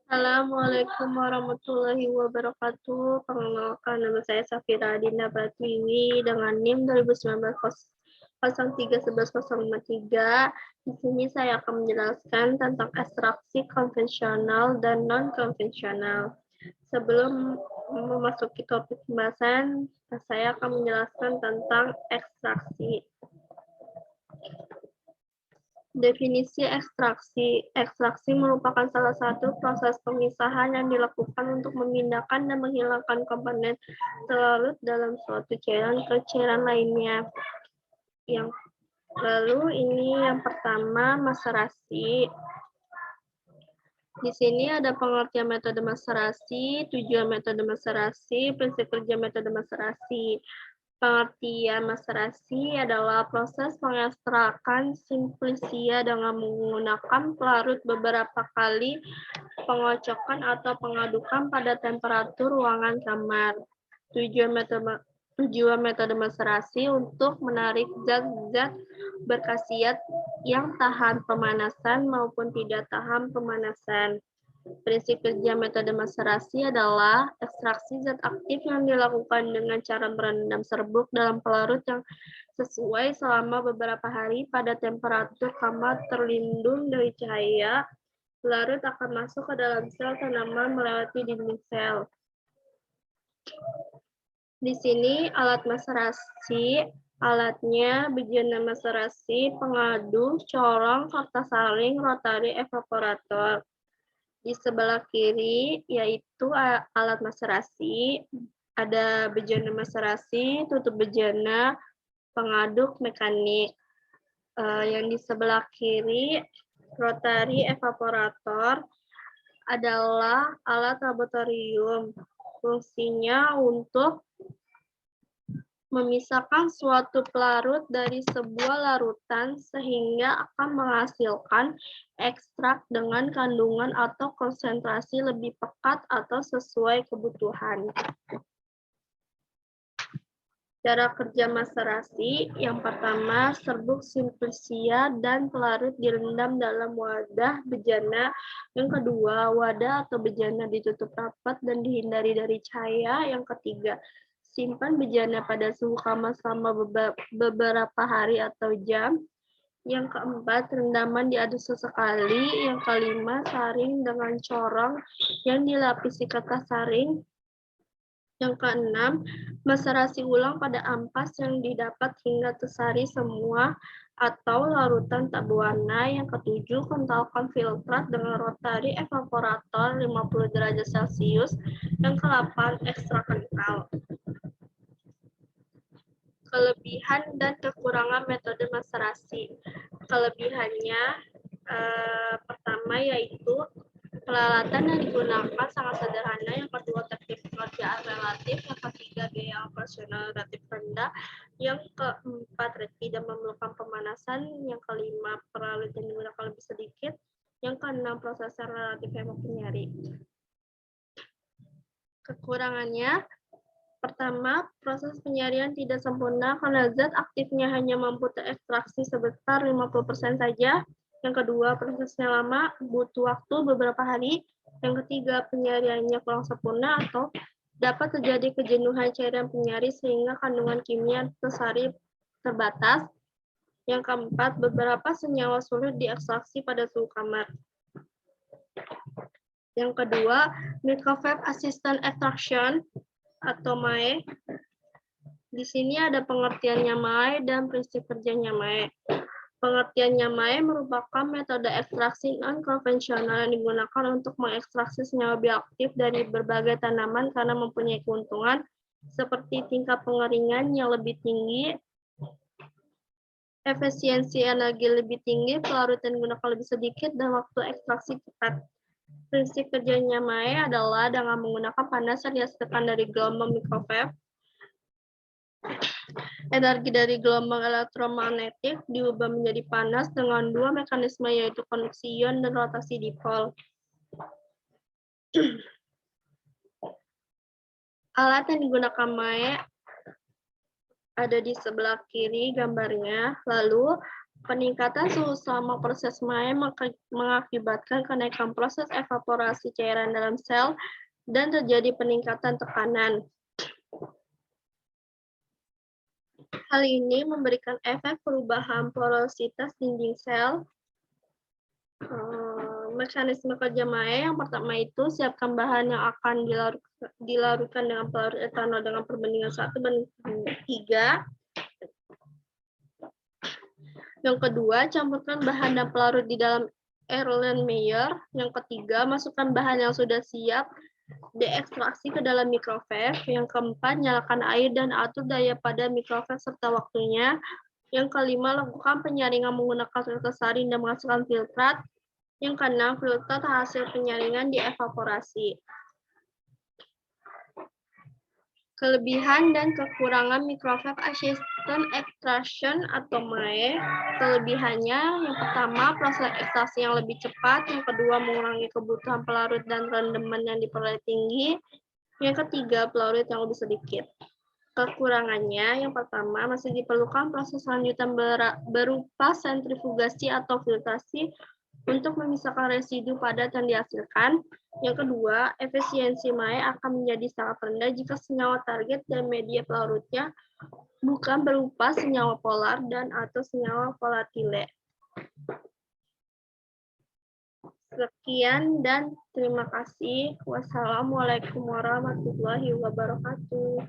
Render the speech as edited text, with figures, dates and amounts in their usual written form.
Assalamualaikum warahmatullahi wabarakatuh. Perkenalkan, nama saya Safira Adinda Pratiwi dengan NIM 2019-0311-053. Di sini saya akan menjelaskan tentang ekstraksi konvensional dan non-konvensional. Sebelum memasuki topik pembahasan, saya akan menjelaskan tentang ekstraksi. Definisi ekstraksi. Ekstraksi merupakan salah satu proses pemisahan yang dilakukan untuk memindahkan dan menghilangkan komponen terlarut dalam suatu cairan ke cairan lainnya. Yang pertama, maserasi. Di sini ada pengertian metode maserasi, tujuan metode maserasi, prinsip kerja metode maserasi. Pengertian maserasi adalah proses pengekstrakan simplisia dengan menggunakan pelarut beberapa kali pengocokan atau pengadukan pada temperatur ruangan kamar. Tujuan metode maserasi untuk menarik zat-zat berkhasiat yang tahan pemanasan maupun tidak tahan pemanasan. Prinsip kerja metode maserasi adalah ekstraksi zat aktif yang dilakukan dengan cara merendam serbuk dalam pelarut yang sesuai selama beberapa hari pada temperatur kamar terlindung dari cahaya. Pelarut akan masuk ke dalam sel tanaman melewati dinding sel. Di sini alat maserasi, alatnya bejana maserasi, pengadu, corong, kertas saring, rotary, evaporator. Di sebelah kiri yaitu alat maserasi, ada bejana maserasi, tutup bejana, pengaduk mekanik. Yang di sebelah kiri, rotary evaporator adalah alat laboratorium. Fungsinya untuk memisahkan suatu pelarut dari sebuah larutan sehingga akan menghasilkan ekstrak dengan kandungan atau konsentrasi lebih pekat atau sesuai kebutuhan. Cara kerja maserasi, yang pertama, serbuk simplisia dan pelarut direndam dalam wadah bejana. Yang kedua, wadah atau bejana ditutup rapat dan dihindari dari cahaya. Yang ketiga, simpan bejana pada suhu kamar selama beberapa hari atau jam. Yang keempat, rendaman diaduk sesekali. Yang kelima, saring dengan corong yang dilapisi kertas saring. Yang keenam, maserasi ulang pada ampas yang didapat hingga tersari semua atau larutan tak berwarna. Yang ketujuh, kentalkan filtrat dengan rotary evaporator 50 derajat Celcius. Yang ke-8, ekstra kental. Kelebihan dan kekurangan metode maserasi. Kelebihannya, pertama yaitu peralatan yang digunakan sangat sederhana. Yang kedua, teknik pengerjaan relatif. Yang ketiga, biaya operasional relatif rendah. Yang keempat, tidak memerlukan pemanasan. Yang kelima, pelarut yang digunakan lebih sedikit. Yang keenam, prosesnya relatif hemat penyari. Kekurangannya, pertama, proses penyarian tidak sempurna karena zat aktifnya hanya mampu terekstraksi sebesar 50% saja. Yang kedua, prosesnya lama, butuh waktu beberapa hari. Yang ketiga, penyariannya kurang sempurna atau dapat terjadi kejenuhan cairan penyari sehingga kandungan kimia tersari terbatas. Yang keempat, beberapa senyawa sulit diekstraksi pada suhu kamar. Yang kedua, microwave assisted extraction atau MAE. Di sini ada pengertiannya MAE dan prinsip kerjanya MAE. Pengertiannya MAE merupakan metode ekstraksi non-konvensional yang digunakan untuk mengekstraksi senyawa bioaktif dari berbagai tanaman karena mempunyai keuntungan seperti tingkat pengeringan yang lebih tinggi, efisiensi energi lebih tinggi, pelarut yang digunakan lebih sedikit, dan waktu ekstraksi cepat. Prinsip kerjanya MAE adalah dengan menggunakan panas yang dihasilkan dari gelombang microwave. Energi dari gelombang elektromagnetik diubah menjadi panas dengan dua mekanisme yaitu konduksi ion dan rotasi dipol. Alat yang digunakan MAE ada di sebelah kiri gambarnya. Lalu Peningkatan suhu selama proses Mae mengakibatkan kenaikan proses evaporasi cairan dalam sel dan terjadi peningkatan tekanan. Hal ini memberikan efek perubahan porositas dinding sel. Mekanisme kerja Mae yang pertama itu siapkan bahan yang akan dilarutkan dengan pelarut etanol dengan perbandingan 1:3. Yang kedua, campurkan bahan dan pelarut di dalam Erlenmeyer. Yang ketiga, masukkan bahan yang sudah siap diekstraksi ke dalam mikrowave. Yang keempat, nyalakan air dan atur daya pada mikrowave serta waktunya. Yang kelima, lakukan penyaringan menggunakan filter saring dan menghasilkan filtrat. Yang keenam, filter hasil penyaringan dievaporasi. Kelebihan dan kekurangan microwave assisted extraction atau MAE. Kelebihannya, yang pertama, proses ekstraksi yang lebih cepat. Yang kedua, mengurangi kebutuhan pelarut dan rendeman yang diperoleh tinggi. Yang ketiga, pelarut yang lebih sedikit. Kekurangannya, yang pertama, masih diperlukan proses lanjutan berupa sentrifugasi atau filtrasi untuk memisahkan residu padat yang dihasilkan. Yang kedua, efisiensi MAE akan menjadi sangat rendah jika senyawa target dan media pelarutnya bukan berupa senyawa polar dan atau senyawa volatile. Sekian dan terima kasih. Wassalamualaikum warahmatullahi wabarakatuh.